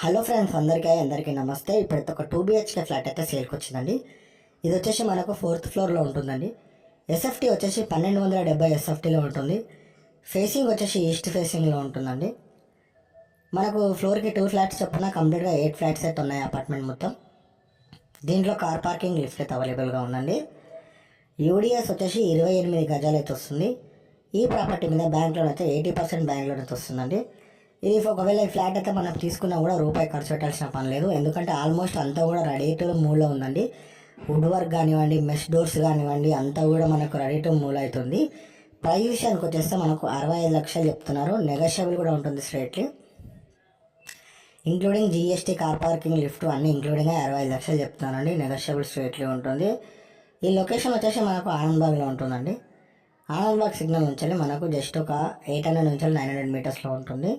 Hello friends, అందరికీ నమస్తే. ఇప్పుడైతే ఒక 2 BHK ఫ్లాట్ అయితే సేల్కి వచ్చిందండి. ఇది వచ్చేసి మనకు 4th ఫ్లోర్లో ఉంటుందండి. ఎస్ఎఫ్టీ వచ్చేసి 1270 ఎస్ఎఫ్టీలో ఉంటుంది. ఫేసింగ్ వచ్చేసి ఈస్ట్ ఫేసింగ్లో ఉంటుందండి. మనకు ఫ్లోర్కి 2 ఫ్లాట్స్ చొప్పున కంప్లీట్గా 8 ఫ్లాట్స్ అయితే ఉన్నాయి అపార్ట్మెంట్ మొత్తం. దీంట్లో కార్ పార్కింగ్ లిఫ్ట్ అయితే అవైలబుల్గా ఉందండి. యూడిఎస్ వచ్చేసి 28 గజాలు అయితే వస్తుంది. ఈ ప్రాపర్టీ మీద బ్యాంక్ లోన్ అయితే 80% బ్యాంక్ లోన్ అయితే వస్తుందండి. ఇది ఒకవేళ ఈ ఫ్లాట్ అయితే మనం తీసుకున్నా కూడా రూపాయి ఖర్చు పెట్టాల్సిన పని లేదు. ఎందుకంటే ఆల్మోస్ట్ అంతా కూడా రెడీ టు మూవ్లో ఉందండి. వుడ్ వర్క్ కానివ్వండి, మెష్ డోర్స్ కానివ్వండి, అంతా కూడా మనకు రెడీ టు మూవ్ అవుతుంది. ప్రైస్ విషయానికి వచ్చేస్తే మనకు 65 లక్షలు చెప్తున్నారు. నెగోషియబుల్ కూడా ఉంటుంది straightly. Including GST, car parking, lift అన్నీ ఇంక్లూడింగ్ 65 లక్షలు చెప్తున్నానండి. నెగోషియబుల్ స్ట్రేట్లీ ఉంటుంది. ఈ లొకేషన్ వచ్చేసి మనకు ఆనంద్బాగ్లో ఉంటుందండి. ఆనంద్బాగ్ సిగ్నల్ నుంచి మనకు జస్ట్ ఒక 800 నుంచి 900 మీటర్స్లో ఉంటుంది.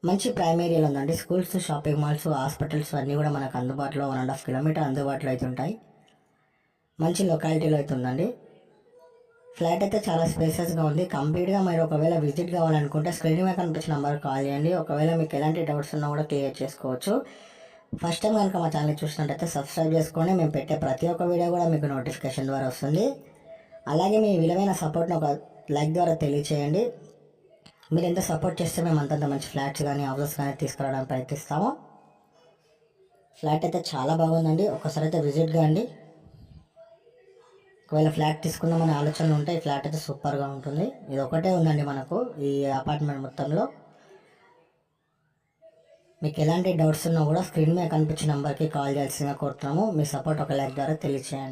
మంచి ప్రైమ్ ఏరియాలో ఉందండి. స్కూల్స్, షాపింగ్ మాల్స్, హాస్పిటల్స్ అన్నీ కూడా మనకు అందుబాటులో 1.5 కిలోమీటర్ అందుబాటులో అయితే ఉంటాయి. మంచి లొకాలిటీలో అయితే ఉందండి. ఫ్లాట్ అయితే చాలా స్పేసెస్గా ఉంది. కంప్లీట్గా మీరు ఒకవేళ విజిట్ కావాలనుకుంటే స్క్రీన్ మీద కనిపించిన నెంబర్కి కాల్ చేయండి. ఒకవేళ మీకు ఎలాంటి డౌట్స్ ఉన్నా కూడా క్లియర్ చేసుకోవచ్చు. ఫస్ట్ టైం కనుక మా ఛానల్ చూసినట్టయితే సబ్స్క్రైబ్ చేసుకోండి. మేము పెట్టే ప్రతి ఒక్క వీడియో కూడా మీకు నోటిఫికేషన్ ద్వారా వస్తుంది. అలాగే మీ విలువైన సపోర్ట్ని ఒక లైక్ ద్వారా తెలియచేయండి. మీరు ఎంత సపోర్ట్ చేస్తే మేము అంతంత మంచి ఫ్లాట్స్ కానీ హౌసెస్ కానీ తీసుకురావడానికి ప్రయత్నిస్తాము. ఫ్లాట్ అయితే చాలా బాగుందండి. ఒకసారి అయితే విజిట్ కాండి. ఒకవేళ ఫ్లాట్ తీసుకుందామనే ఆలోచనలు ఉంటే ఈ ఫ్లాట్ అయితే సూపర్గా ఉంటుంది. ఇది ఒకటే ఉందండి మనకు ఈ అపార్ట్మెంట్ మొత్తంలో. మీకు ఎలాంటి డౌట్స్ ఉన్నా కూడా స్క్రీన్ మీద కనిపించిన నెంబర్కి కాల్ చేయాల్సిందిగా కోరుతున్నాము. మీ సపోర్ట్ ఒక లైక్ ద్వారా తెలియచేయండి.